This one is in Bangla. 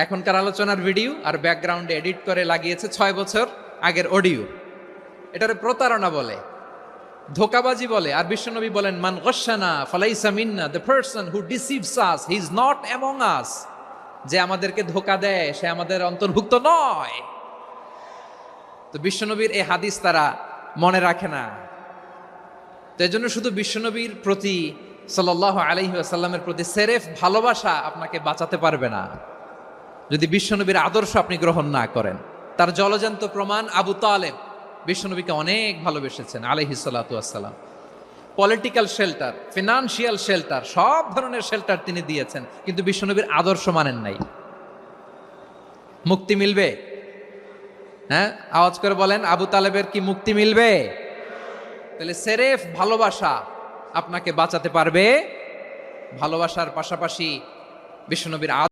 এখনকার আলোচনার ভিডিও আর ব্যাকগ্রাউন্ডে এডিট করে লাগিয়েছে 6 বছর আগের অডিও। এটারে প্রতারণা বলে, ধোকাবাজি বলে। আর বিশ্বনবী বলেন, মান গশানা ফালাইসা মিন্না, the person who deceives us he is not among us. যে আমাদেরকে ধোকা দেয় সে আমাদের অন্তর্ভুক্ত নয়। তো বিশ্বনবীর এই হাদিস তারা মনে রাখে না। তো এই জন্য শুধু বিশ্বনবীর প্রতি সাল্লাল্লাহু আলাইহি ওয়াসাল্লামের প্রতি সেরেফ ভালোবাসা আপনাকে বাঁচাতে পারবে না যদি বিশ্বনবীর আদর্শ আপনি গ্রহণ না করেন। তার জলজান্ত প্রমাণ আবু তালেব বিশ্বনবীকে অনেক ভালোবেসেছেন আলাইহিস সালাতু ওয়াসসালাম। পলিটিক্যাল শেল্টার, ফিনান্সিয়াল শেল্টার, সব ধরনের শেল্টার তিনি দিয়েছেন, কিন্তু বিশ্বনবীর আদর্শ মানেন নাই। মুক্তি মিলবে? হ্যাঁ, আওয়াজ করে বলেন, আবু তালেবের কি মুক্তি মিলবে? তাহলে সেরেফ ভালোবাসা আপনাকে বাঁচাতে পারবে। ভালোবাসার পাশাপাশি বিশ্বনবীর